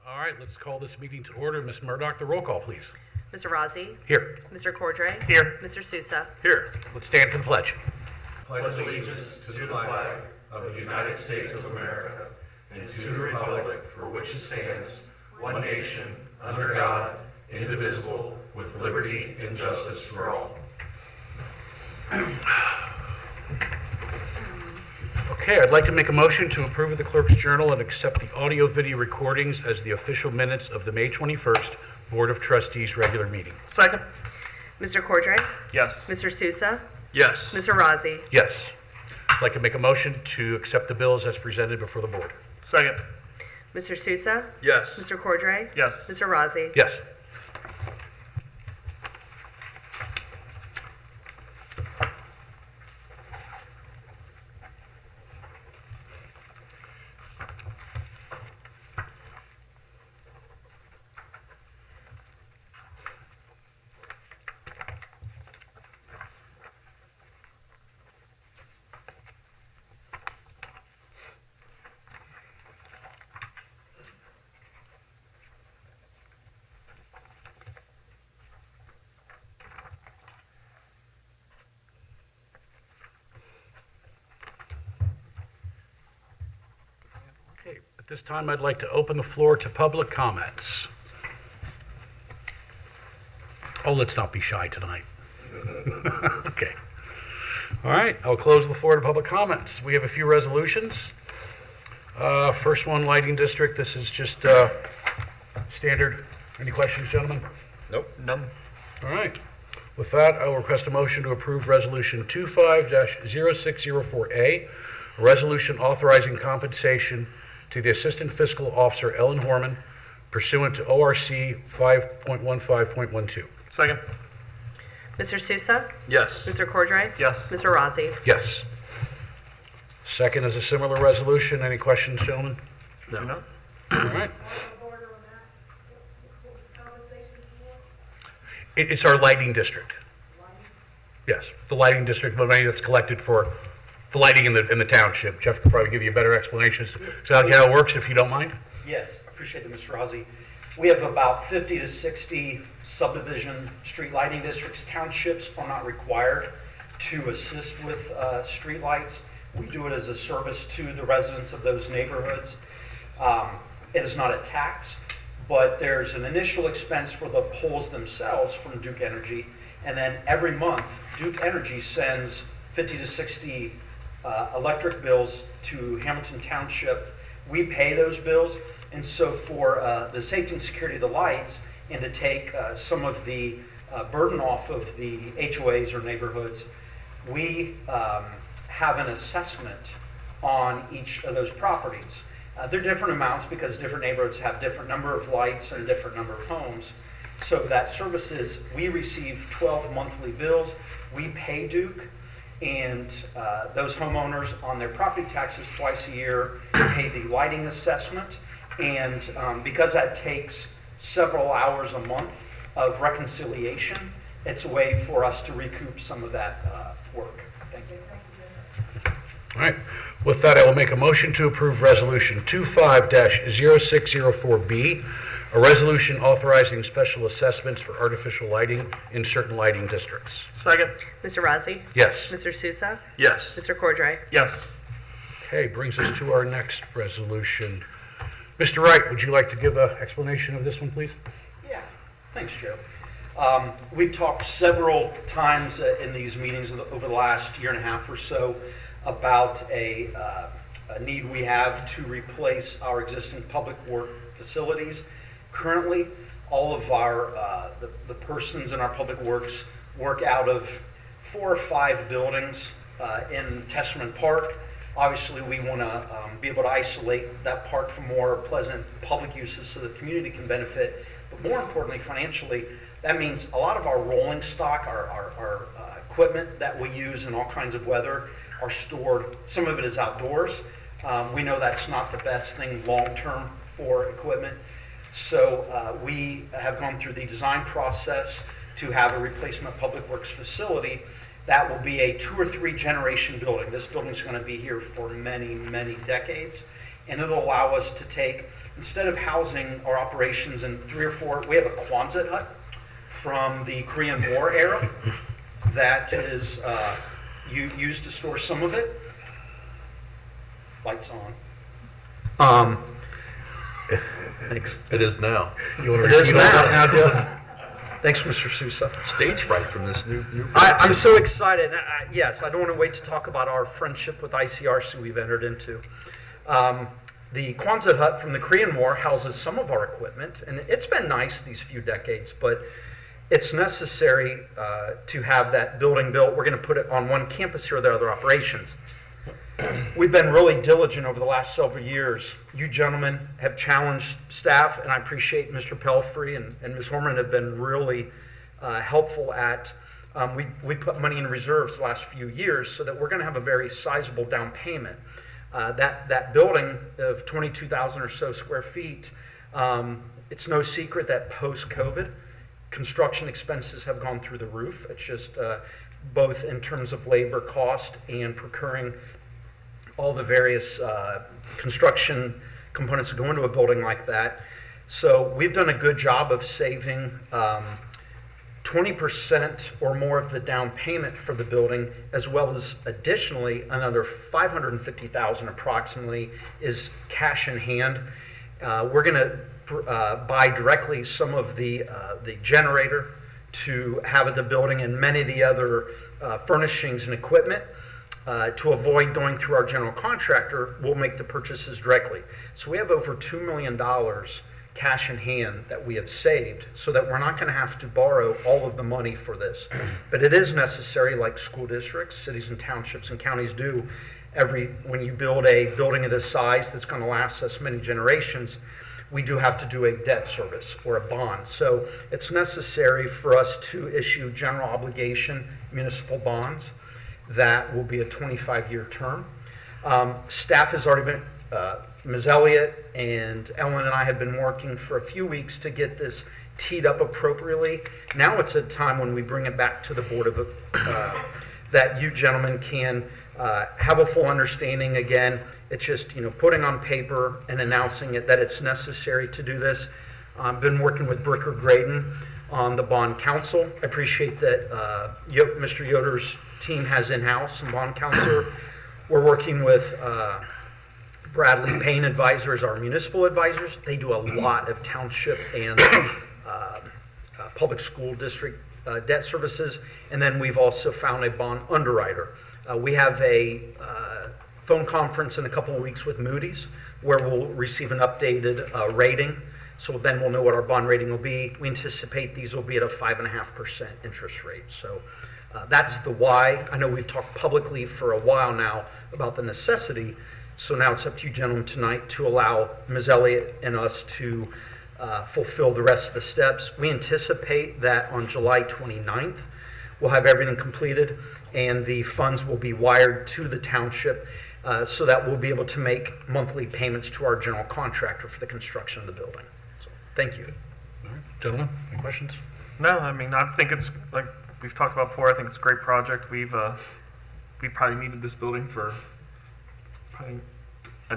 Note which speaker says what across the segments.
Speaker 1: All right, let's call this meeting to order. Ms. Murdoch, the roll call, please.
Speaker 2: Mr. Rossi?
Speaker 1: Here.
Speaker 2: Mr. Cordray?
Speaker 3: Here.
Speaker 2: Mr. Sousa?
Speaker 1: Here. Let's stand for the pledge.
Speaker 4: Pledge allegiance to the flag of the United States of America and to the republic for which it stands, one nation, under God, indivisible, with liberty and justice for all.
Speaker 1: Okay, I'd like to make a motion to approve of the clerk's journal and accept the audio-video recordings as the official minutes of the May 21st Board of Trustees regular meeting.
Speaker 3: Second.
Speaker 2: Mr. Cordray?
Speaker 3: Yes.
Speaker 2: Mr. Sousa?
Speaker 3: Yes.
Speaker 2: Mr. Rossi?
Speaker 1: Yes. I'd like to make a motion to accept the bills as presented before the board.
Speaker 3: Second.
Speaker 2: Mr. Sousa?
Speaker 3: Yes.
Speaker 2: Mr. Cordray?
Speaker 3: Yes.
Speaker 2: Mr. Rossi?
Speaker 1: Yes. Okay, at this time, I'd like to open the floor to public comments. Oh, let's not be shy tonight. Okay. All right, I'll close the floor to public comments. We have a few resolutions. First one, lighting district. This is just standard. Any questions, gentlemen?
Speaker 3: Nope. None.
Speaker 1: All right. With that, I will request a motion to approve Resolution 25-0604A, a resolution authorizing compensation to the Assistant Fiscal Officer, Ellen Horman, pursuant to ORC 5.15.12.
Speaker 3: Second.
Speaker 2: Mr. Sousa?
Speaker 3: Yes.
Speaker 2: Mr. Cordray?
Speaker 3: Yes.
Speaker 2: Mr. Rossi?
Speaker 1: Yes. Second is a similar resolution. Any questions, gentlemen?
Speaker 3: No.
Speaker 1: All right. It's our lighting district. Yes, the lighting district, the money that's collected for the lighting in the township. Jeff could probably give you a better explanation as to how it works, if you don't mind.
Speaker 5: Yes, appreciate that, Mr. Rossi. We have about 50 to 60 subdivision street lighting districts. Townships are not required to assist with street lights. We do it as a service to the residents of those neighborhoods. It is not a tax, but there's an initial expense for the poles themselves from Duke Energy, and then every month Duke Energy sends 50 to 60 electric bills to Hamilton Township. We pay those bills, and so for the safety and security of the lights and to take some of the burden off of the HOAs or neighborhoods, we have an assessment on each of those properties. They're different amounts because different neighborhoods have different number of lights and a different number of homes. So that service is, we receive 12 monthly bills. We pay Duke, and those homeowners on their property taxes twice a year pay the lighting assessment. And because that takes several hours a month of reconciliation, it's a way for us to recoup some of that work. Thank you.
Speaker 1: All right. With that, I will make a motion to approve Resolution 25-0604B, a resolution authorizing special assessments for artificial lighting in certain lighting districts.
Speaker 3: Second.
Speaker 2: Mr. Rossi?
Speaker 1: Yes.
Speaker 2: Mr. Sousa?
Speaker 3: Yes.
Speaker 2: Mr. Cordray?
Speaker 3: Yes.
Speaker 1: Okay, brings us to our next resolution. Mr. Wright, would you like to give an explanation of this one, please?
Speaker 5: Yeah, thanks, Joe. We've talked several times in these meetings over the last year and a half or so about a need we have to replace our existing public work facilities. Currently, all of our the persons in our public works work out of 4 or 5 buildings in Tesserman Park. Obviously, we want to be able to isolate that park for more pleasant public uses so the community can benefit. But more importantly, financially, that means a lot of our rolling stock, our equipment that we use in all kinds of weather are stored. Some of it is outdoors. We know that's not the best thing long-term for equipment. So we have gone through the design process to have a replacement public works facility that will be a 2 or 3 generation building. This building is going to be here for many, many decades. and it'll allow us to take, instead of housing our operations in 3 or 4, we have a Quonset hut from the Korean War era that is used to store some of it. Lights on. Thanks.
Speaker 6: It is now.
Speaker 5: It is now. Thanks, Mr. Sousa.
Speaker 6: Stage fright from this new.
Speaker 5: I'm so excited. Yes, I don't want to wait to talk about our friendship with ICRC we've entered into. The Quonset hut from the Korean War houses some of our equipment, and it's been nice these few decades, but it's necessary to have that building built. We're going to put it on one campus here. There are other operations. We've been really diligent over the last several years. You gentlemen have challenged staff, and I appreciate Mr. Pelfrey and Ms. Horman have been really helpful at, we put money in reserves the last few years so that we're going to have a very sizable down payment. That building of 22,000 or so square feet, it's no secret that post-COVID, construction expenses have gone through the roof. It's just both in terms of labor cost and procuring all the various construction components that go into a building like that. So we've done a good job of saving 20% or more of the down payment for the building, as well as additionally another $550,000 approximately is cash in hand. We're going to buy directly some of the generator to have at the building and many of the other furnishings and equipment. To avoid going through our general contractor, we'll make the purchases directly. So we have over $2 million cash in hand that we have saved so that we're not going to have to borrow all of the money for this. But it is necessary, like school districts, cities and townships and counties do, when you build a building of this size that's going to last us many generations, we do have to do a debt service or a bond. So it's necessary for us to issue general obligation municipal bonds. That will be a 25-year term. Staff has already been, Ms. Elliott and Ellen and I have been working for a few weeks to get this teed up appropriately. Now it's a time when we bring it back to the board of, that you gentlemen can have a full understanding. Again, it's just, putting on paper and announcing it that it's necessary to do this. I've been working with Bricker Graydon on the bond counsel. I appreciate that Mr. Yoder's team has in-house some bond counselor. We're working with Bradley Payne Advisors, our municipal advisors. They do a lot of township and public school district debt services. And then we've also found a bond underwriter. We have a phone conference in a couple of weeks with Moody's where we'll receive an updated rating. So then we'll know what our bond rating will be. We anticipate these will be at a 5.5% interest rate. So that's the why. I know we've talked publicly for a while now about the necessity. So now it's up to you gentlemen tonight to allow Ms. Elliott and us to fulfill the rest of the steps. We anticipate that on July 29th, we'll have everything completed and the funds will be wired to the township so that we'll be able to make monthly payments to our general contractor for the construction of the building. So, thank you.
Speaker 1: All right. Gentlemen, any questions?
Speaker 3: No, I mean, I think it's, like we've talked about before, I think it's a great project. We've probably needed this building for probably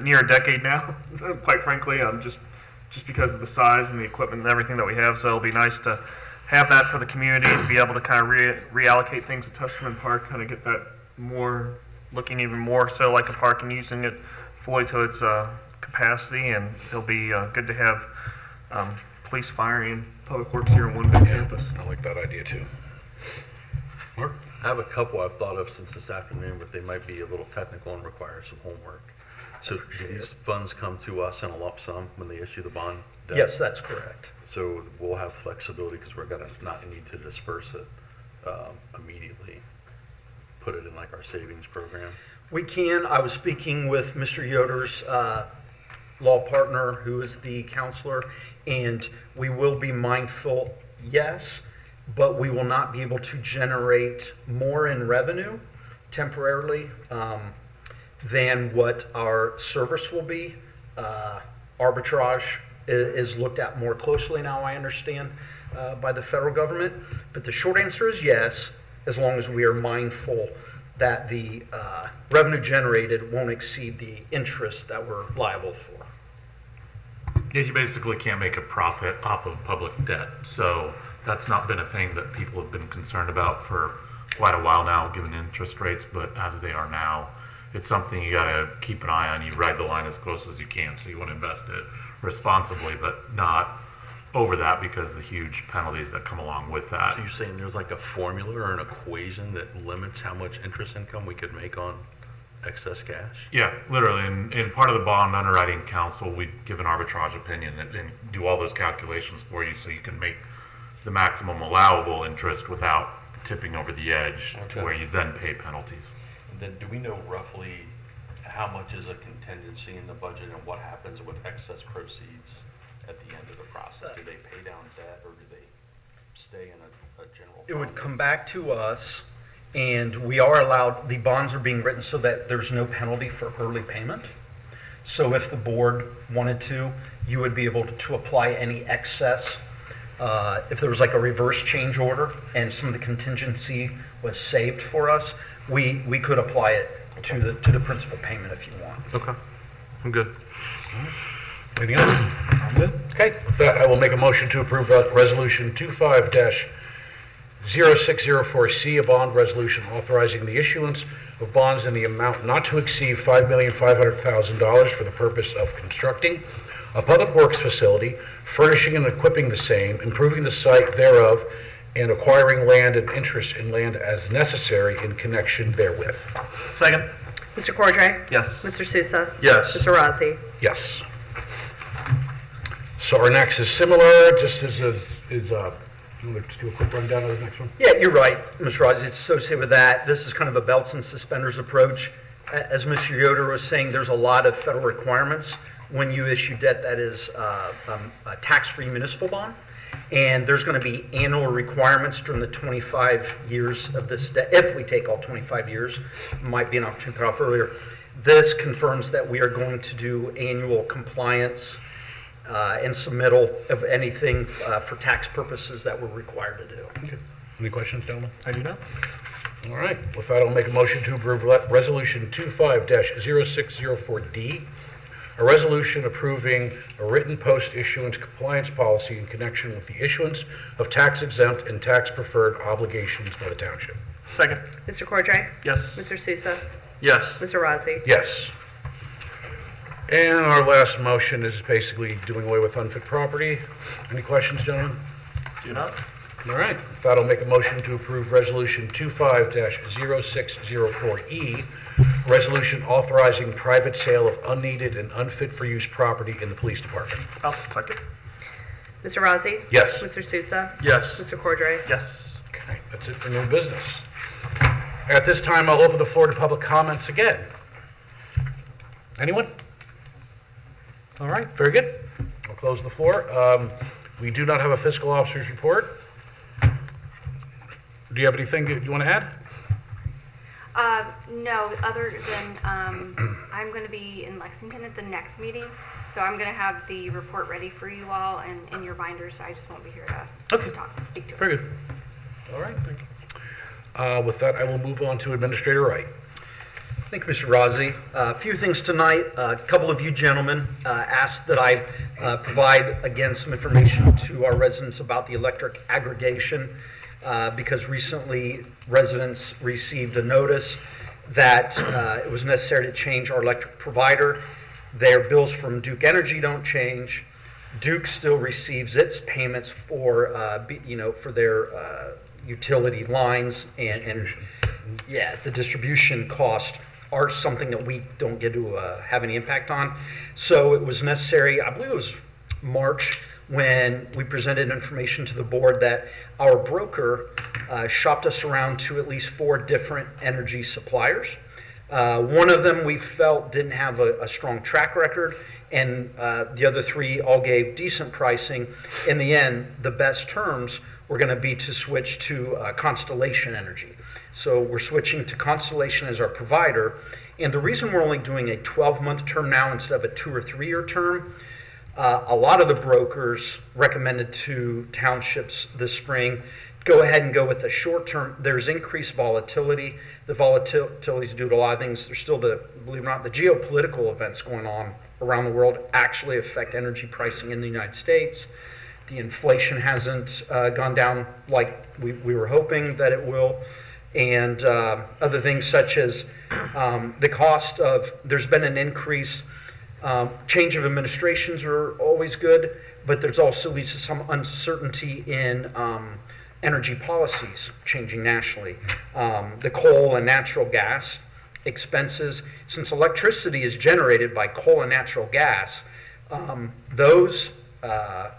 Speaker 3: near a decade now, quite frankly, just because of the size and the equipment and everything that we have. So it'll be nice to have that for the community, to be able to kind of reallocate things at Tusterman Park, kind of get that more, looking even more so like a park and using it fully to its capacity. And it'll be good to have police, fire, and public works here in one big campus.
Speaker 1: I like that idea too. Mark?
Speaker 6: I have a couple I've thought of since this afternoon, but they might be a little technical and require some homework. So do these funds come to us in a lump sum when they issue the bond?
Speaker 5: Yes, that's correct.
Speaker 6: So we'll have flexibility because we're going to not need to disperse it immediately, put it in like our savings program.
Speaker 5: We can. I was speaking with Mr. Yoder's law partner, who is the counselor, and we will be mindful, yes, but we will not be able to generate more in revenue temporarily than what our service will be. Arbitrage is looked at more closely now, I understand, by the federal government. But the short answer is yes, as long as we are mindful that the revenue generated won't exceed the interest that we're liable for.
Speaker 4: Yeah, you basically can't make a profit off of public debt. So that's not been a thing that people have been concerned about for quite a while now, given interest rates. But as they are now, it's something you got to keep an eye on. You ride the line as close as you can. So you want to invest it responsibly, but not over that because the huge penalties that come along with that.
Speaker 6: So you're saying there's like a formula or an equation that limits how much interest income we could make on excess cash?
Speaker 4: Yeah, literally. And part of the bond underwriting council, we give an arbitrage opinion and do all those calculations for you so you can make the maximum allowable interest without tipping over the edge to
Speaker 6: Okay.
Speaker 4: where you then pay penalties.
Speaker 6: And then do we know roughly how much is a contingency in the budget and what happens with excess proceeds at the end of the process? Do they pay down debt or do they stay in a general
Speaker 5: It would
Speaker 6: fund?
Speaker 5: come back to us, and we are allowed, the bonds are being written so that there's no penalty for early payment. So if the board wanted to, you would be able to apply any excess. If there was like a reverse change order and some of the contingency was saved for us, we could apply it to the principal payment if you want.
Speaker 6: Okay, I'm good.
Speaker 1: Anything else? I'm good. Okay, with that, I will make a motion to approve Resolution 25-0604C, a bond resolution authorizing the issuance of bonds in the amount not to exceed $5,500,000 for the purpose of constructing a public works facility, furnishing and equipping the same, improving the site thereof, and acquiring land and interest in land as necessary in connection therewith.
Speaker 3: Second.
Speaker 2: Mr. Cordray?
Speaker 3: Yes.
Speaker 2: Mr. Sousa?
Speaker 6: Yes.
Speaker 2: Mr. Razzi?
Speaker 1: Yes. So our next is similar, just you want to just do a quick rundown of the next one?
Speaker 5: Yeah, you're right, Mr. Rogers. It's associated with that. This is kind of a belts and suspenders approach. As Mr. Yoder was saying, there's a lot of federal requirements when you issue debt that is a tax-free municipal bond. And there's going to be annual requirements during the 25 years of this debt. If we take all 25 years, might be an opportunity to put off earlier. This confirms that we are going to do annual compliance and submittal of anything for tax purposes that we're required to do.
Speaker 1: Okay. Any questions, gentlemen?
Speaker 3: I do not.
Speaker 1: All right, with that, I'll make a motion to approve Resolution 25-0604D, a resolution approving a written post-issuance compliance policy in connection with the issuance of tax-exempt and tax-preferred obligations by the township.
Speaker 3: Second.
Speaker 2: Mr. Cordray?
Speaker 3: Yes.
Speaker 2: Mr. Sousa?
Speaker 6: Yes.
Speaker 2: Mr. Razzi?
Speaker 1: Yes. And our last motion is basically doing away with unfit property. Any questions, gentlemen?
Speaker 3: Do not.
Speaker 1: All right, with that, I'll make a motion to approve Resolution 25-0604E, a resolution authorizing private sale of unneeded and unfit for use property in the police department.
Speaker 3: I'll second.
Speaker 2: Mr. Razzi?
Speaker 1: Yes.
Speaker 2: Mr. Sousa?
Speaker 6: Yes.
Speaker 2: Mr. Cordray?
Speaker 3: Yes.
Speaker 1: Okay, that's it for new business. At this time, I'll open the floor to public comments again. Anyone? All right, very good. I'll close the floor. We do not have a fiscal officer's report. Do you have anything that you want to add?
Speaker 7: No, other than, I'm going to be in Lexington at the next meeting, so I'm going to have the report ready for you all and in your binders, so I just won't be here to speak to it.
Speaker 1: Very good. All right, thank you. With that, I will move on to Administrator Wright.
Speaker 5: Thank you, Mr. Rozzi. A few things tonight. A couple of you gentlemen asked that I provide, again, some information to our residents about the electric aggregation because recently residents received a notice that it was necessary to change our electric provider. Their bills from Duke Energy don't change. Duke still receives its payments for, for their utility lines and yeah, the distribution cost are something that we don't get to have any impact on. So it was necessary, I believe it was March, when we presented information to the board that our broker shopped us around to at least 4 different energy suppliers. One of them we felt didn't have a strong track record, and the other 3 all gave decent pricing. In the end, the best terms were going to be to switch to Constellation Energy. So we're switching to Constellation as our provider. And the reason we're only doing a 12-month term now instead of a 2 or 3 year term, a lot of the brokers recommended to townships this spring go ahead and go with the short term. There's increased volatility. The volatility is due to a lot of things. There's still believe it or not, the geopolitical events going on around the world actually affect energy pricing in the United States. The inflation hasn't gone down like we were hoping that it will. And other things such as the cost of, there's been an increase. Change of administrations are always good, but there's also leads to some uncertainty in energy policies changing nationally. The coal and natural gas expenses, since electricity is generated by coal and natural gas, those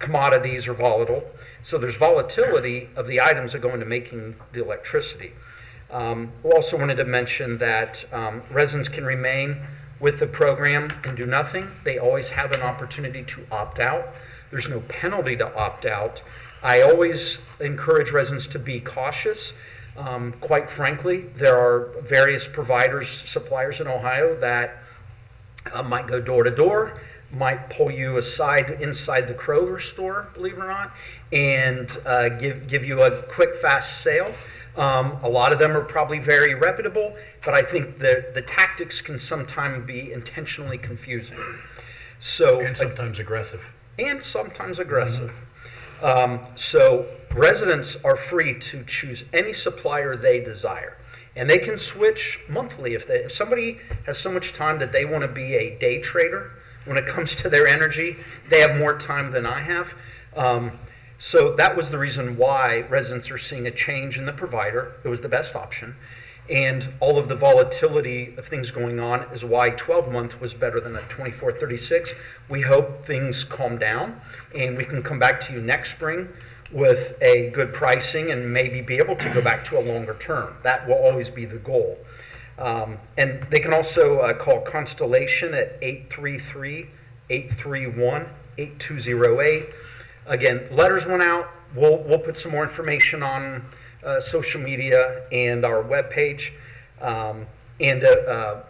Speaker 5: commodities are volatile. So there's volatility of the items that go into making the electricity. We also wanted to mention that residents can remain with the program and do nothing. They always have an opportunity to opt out. There's no penalty to opt out. I always encourage residents to be cautious. Quite frankly, there are various providers, suppliers in Ohio that might go door to door, might pull you aside inside the Kroger store, believe it or not, and give you a quick, fast sale. A lot of them are probably very reputable, but I think the tactics can sometimes be intentionally confusing. So
Speaker 1: And sometimes aggressive.
Speaker 5: And sometimes aggressive. So residents are free to choose any supplier they desire. And they can switch monthly. If somebody has so much time that they want to be a day trader when it comes to their energy, they have more time than I have. So that was the reason why residents are seeing a change in the provider. It was the best option. And all of the volatility of things going on is why 12-month was better than a 24-36. We hope things calm down and we can come back to you next spring with a good pricing and maybe be able to go back to a longer term. That will always be the goal. And they can also call Constellation at 833-831-8208. Again, letters went out. We'll put some more information on social media and our webpage.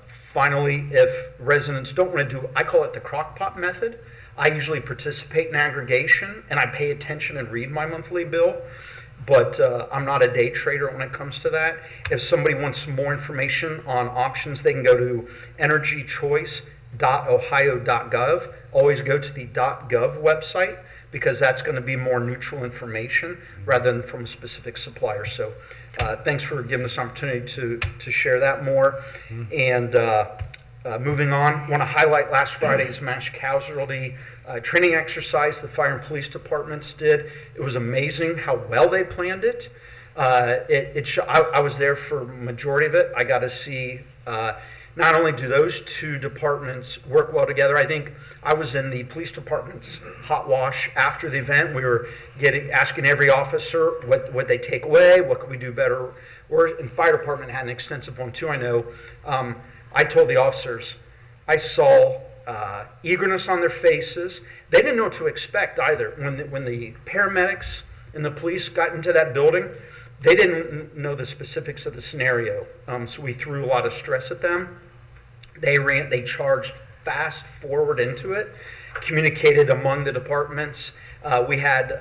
Speaker 5: Finally, if residents don't want to do, I call it the crock pot method. I usually participate in aggregation and I pay attention and read my monthly bill, but I'm not a day trader when it comes to that. If somebody wants more information on options, they can go to energychoice.ohio.gov. Always go to the .gov website, because that's going to be more neutral information rather than from a specific supplier. So thanks for giving us an opportunity to share that more. And moving on, I want to highlight last Friday's mass casualty training exercise the fire and police departments did. It was amazing how well they planned it. I was there for the majority of it. I got to see not only do those two departments work well together, I think I was in the police department's hot wash after the event. We were asking every officer what they take away, what could we do better. And fire department had an extensive one too, I know. I told the officers, I saw eagerness on their faces. They didn't know what to expect either. When the paramedics and the police got into that building, they didn't know the specifics of the scenario. So we threw a lot of stress at them. They charged fast forward into it, communicated among the departments. We had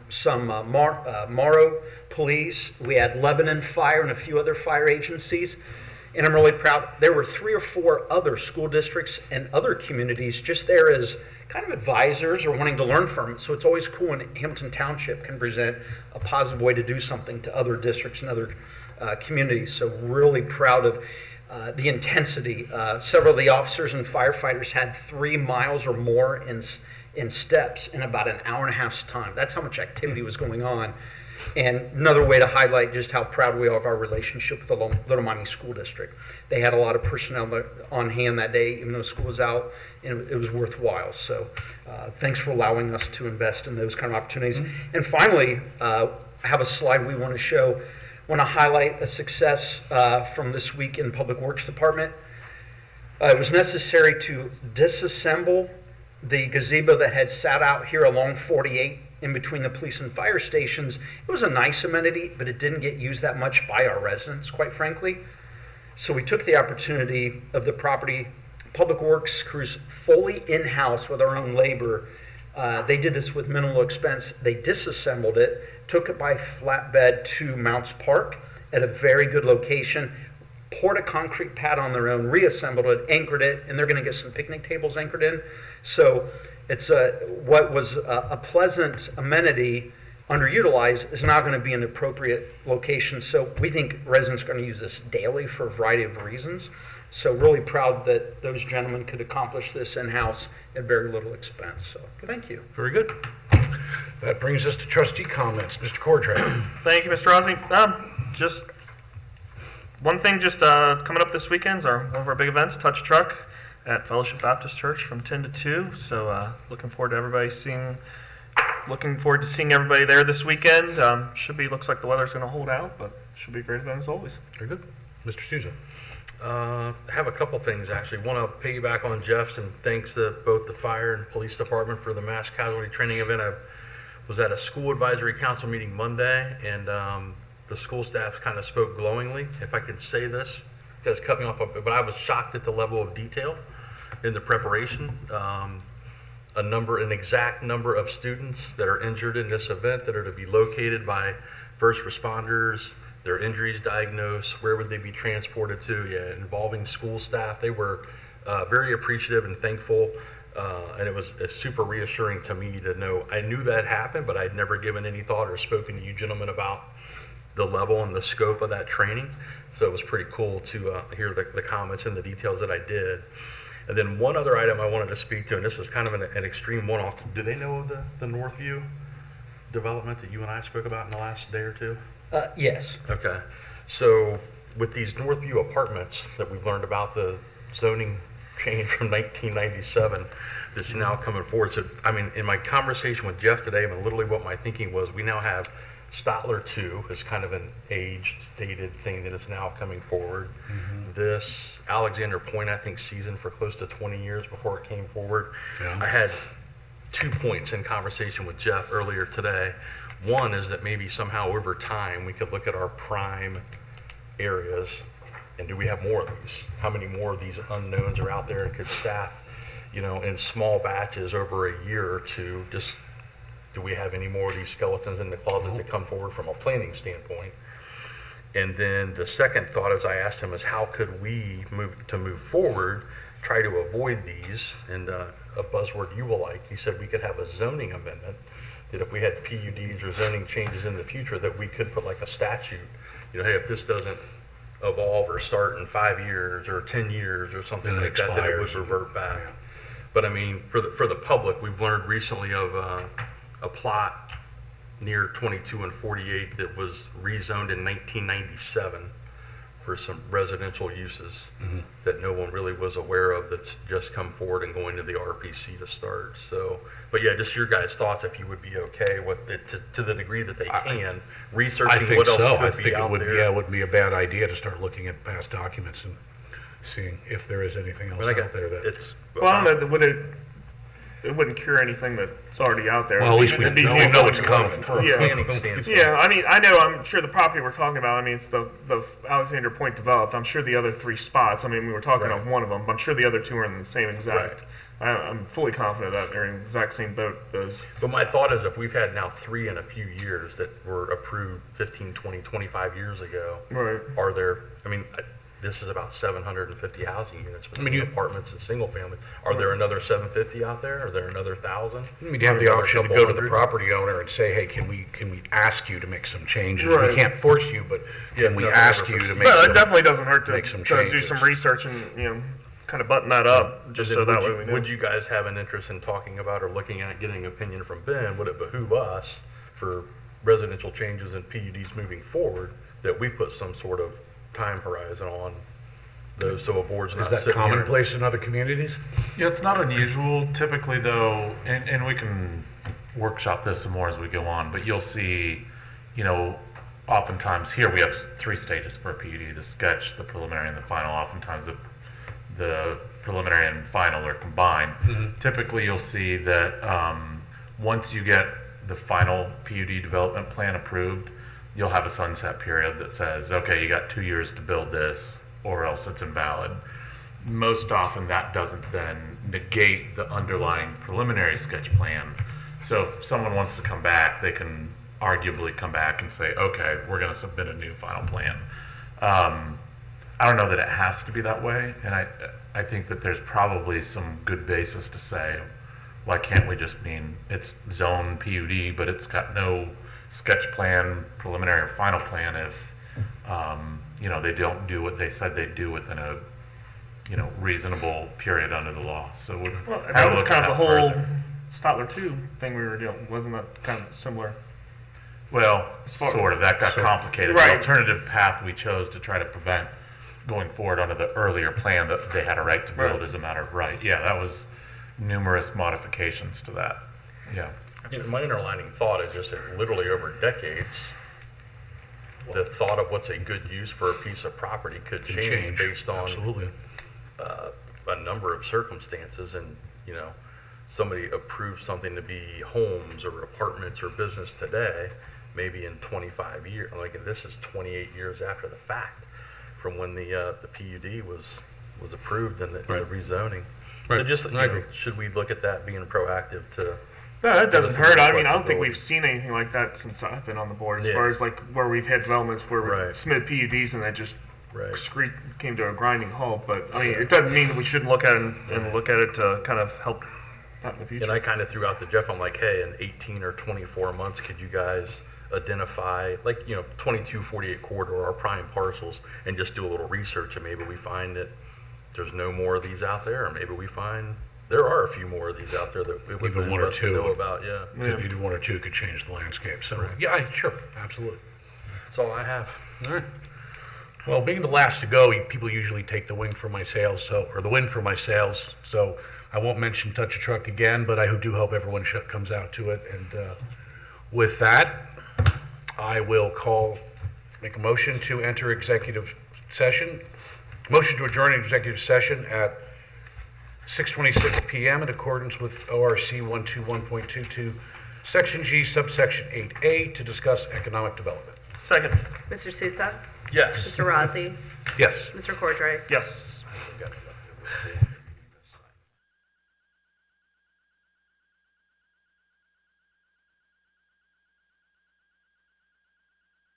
Speaker 5: some Morrow police, we had Lebanon Fire and a few other fire agencies. And I'm really proud. There were 3 or 4 other school districts and other communities just there as kind of advisors or wanting to learn from it. So it's always cool when Hamilton Township can present a positive way to do something to other districts and other communities. So really proud of the intensity. Several of the officers and firefighters had 3 miles or more in steps in about an hour and a half's time. That's how much activity was going on. And another way to highlight just how proud we are of our relationship with the Little Miami School District. They had a lot of personnel on hand that day, even though school was out, and it was worthwhile. So thanks for allowing us to invest in those kind of opportunities. And finally, I have a slide we want to show. I want to highlight a success from this week in Public Works Department. It was necessary to disassemble the gazebo that had sat out here along 48 in between the police and fire stations. It was a nice amenity, but it didn't get used that much by our residents, quite frankly. So we took the opportunity of the property. Public Works crews fully in-house with our own labor They did this with minimal expense. They disassembled it, took it by flatbed to Mounts Park at a very good location, poured a concrete pad on their own, reassembled it, anchored it, and they're going to get some picnic tables anchored in. So it's what was a pleasant amenity underutilized is now going to be an appropriate location. So we think residents are going to use this daily for a variety of reasons. So really proud that those gentlemen could accomplish this in-house at very little expense. So thank you.
Speaker 1: Very good. That brings us to trustee comments. Mr. Cordray.
Speaker 3: Thank you, Mr. Rossi. Just one thing, coming up this weekend is one of our big events, Touch Truck at Fellowship Baptist Church from 10 to 2. So looking forward to seeing everybody there this weekend. Looks like the weather's going to hold out, but should be a great event as always.
Speaker 1: Very good. Mr. Souza.
Speaker 6: I have a couple things, actually. Want to piggyback on Jeff's, and thanks to both the fire and police department for the mass casualty training event. I was at a school advisory council meeting Monday, and the school staff kind of spoke glowingly, if I could say this. You guys cut me off, but I was shocked at the level of detail in the preparation. An exact number of students that are injured in this event that are to be located by first responders, their injuries diagnosed, where would they be transported to, involving school staff. They were very appreciative and thankful, and it was super reassuring to me to know. I knew that happened, but I'd never given any thought or spoken to you gentlemen about the level and the scope of that training. So it was pretty cool to hear the comments and the details that I did. And then one other item I wanted to speak to, and this is kind of an extreme one-off. Do they know of the Northview development that you and I spoke about in the last day or two?
Speaker 5: Yes.
Speaker 6: Okay. So with these Northview apartments that we've learned about, the zoning change from 1997 that's now coming forward. So, I mean, in my conversation with Jeff today, I mean, literally what my thinking was, we now have Stotler 2 is kind of an aged, dated thing that is now coming forward. Mm-hmm. This Alexander Point, I think, seasoned for close to 20 years before it came forward. Yeah. I had 2 points in conversation with Jeff earlier today. One is that maybe somehow over time we could look at our prime areas, and do we have more of these? How many more of these unknowns are out there, and could staff, in small batches over a year or two, just do we have any more of these skeletons in the closet to come forward from a planning standpoint? And then the second thought, as I asked him, is how could we move forward, try to avoid these, and a buzzword you will like, he said we could have a zoning amendment, that if we had PUDs or zoning changes in the future, that we could put like a statute, hey, if this doesn't evolve or start in 5 years or 10 years or something like that, then it would revert back. Yeah. But I mean, for the public, we've learned recently of a plot near 22 and 48 that was rezoned in 1997 for some residential uses that no one really was aware of, that's just come forward and going to the RPC to start. So, but yeah, just your guys' thoughts, if you would be okay with it to the degree that they can, researching what else could be out there.
Speaker 1: Yeah, it wouldn't be a bad idea to start looking at past documents and seeing if there is anything else out there that
Speaker 6: it's.
Speaker 3: Well, I don't know, it wouldn't cure anything that's already out there.
Speaker 1: Well, at least we know it's coming.
Speaker 6: For a planning standpoint.
Speaker 3: Yeah, I mean, I'm sure the property we're talking about, it's the Alexander Point developed. I'm sure the other 3 spots, we were talking of one of them, but I'm sure the other 2 are in the same exact. I'm fully confident that they're in the exact same boat as.
Speaker 6: But my thought is, if we've had now 3 in a few years that were approved 15, 20, 25 years ago, are there, this is about 750 housing units between apartments and single family. Are there another 750 out there? Are there another 1,000?
Speaker 1: You have the option to go to the property owner and say, hey, can we ask you to make some changes? We can't force you, but can we ask you to make
Speaker 3: it definitely doesn't hurt to
Speaker 1: make some changes.
Speaker 3: Do some research and, kind of button that up, just so that way we know.
Speaker 6: Would you guys have an interest in talking about or looking at getting an opinion from Ben? Would it behoove us, for residential changes and PUDs moving forward, that we put some sort of time horizon on those, so a board's not
Speaker 1: sitting here? Is that commonplace in other communities?
Speaker 4: Yeah, it's not unusual. Typically, though, and we can workshop this some more as we go on, but you'll see, oftentimes here we have 3 stages for a PUD: the sketch, the preliminary, and the final. Oftentimes the preliminary and final are combined. Typically, you'll see that once you get the final PUD development plan approved, you'll have a sunset period that says, okay, you got 2 years to build this, or else it's invalid. Most often that doesn't then negate the underlying preliminary sketch plan. So if someone wants to come back, they can arguably come back and say, okay, we're going to submit a new final plan. I don't know that it has to be that way, and I think that there's probably some good basis to say, why can't we just mean it's zone PUD, but it's got no sketch plan, preliminary or final plan if, you know, they don't do what they said they'd do within a, you know, reasonable period under the law. So we'll
Speaker 3: Well,
Speaker 4: have
Speaker 3: that
Speaker 4: a
Speaker 3: was
Speaker 4: look
Speaker 3: kind
Speaker 4: at
Speaker 3: of the
Speaker 4: that
Speaker 3: whole
Speaker 4: further.
Speaker 3: Stotler 2 thing we were doing. Wasn't that kind of similar?
Speaker 4: Well,
Speaker 3: far-
Speaker 4: sort of. That got complicated.
Speaker 3: Right.
Speaker 4: The alternative path we chose to try to prevent going forward under the earlier plan that they had a right to build
Speaker 3: Right.
Speaker 4: as a matter of right. Yeah, that was numerous modifications to that. Yeah.
Speaker 6: You know, my underlining thought is just that literally over decades, the thought of what's a good use for a piece of property could
Speaker 1: Can
Speaker 6: change based on
Speaker 1: Absolutely.
Speaker 6: a number of circumstances. And, you know, somebody approves something to be homes or apartments or business today, maybe in 25 years, like this is 28 years after the fact from when the PUD was approved and the
Speaker 1: Right.
Speaker 6: rezoning.
Speaker 1: Right.
Speaker 6: So just,
Speaker 1: I
Speaker 6: you know,
Speaker 1: agree.
Speaker 6: should we look at that being proactive to?
Speaker 3: No, that doesn't
Speaker 6: Give us a
Speaker 3: hurt.
Speaker 6: little
Speaker 3: I mean, I don't think
Speaker 6: flexibility.
Speaker 3: we've seen anything like that since I've been on the board. As
Speaker 6: Yeah.
Speaker 3: far as like where we've had developments where we
Speaker 6: Right.
Speaker 3: submitted PUDs and they just
Speaker 6: Right.
Speaker 3: came to a grinding halt. But I mean, it doesn't mean we shouldn't look at it and look at it to kind of help out in the future.
Speaker 6: And I kind of threw out to Jeff, I'm like, hey, in 18 or 24 months, could you guys identify, like, you know, 2248 corridor, our prime parcels, and just do a little research, and maybe we find that there's no more of these out there, or maybe we find there are a few more of these out there that we would
Speaker 1: Even one or
Speaker 6: best to
Speaker 1: two.
Speaker 6: know about, yeah.
Speaker 1: Either one or two could change the landscape. So, yeah, sure, absolutely.
Speaker 6: That's all I have.
Speaker 1: All right. Well, being the last to go, people usually take the wing for my sails, or the wind for my sails. So I won't mention Touch a Truck again, but I do hope everyone comes out to it. And with that, I will make a motion to enter executive session. Motion to adjourn executive session at 6:26 p.m. in accordance with ORC 121.22, Section G, subsection 8A, to discuss economic development.
Speaker 3: Second.
Speaker 2: Mr. Sousa,
Speaker 6: Yes.
Speaker 2: Mr. Rossi,
Speaker 1: Yes.
Speaker 2: Mr. Cordray.
Speaker 3: Yes.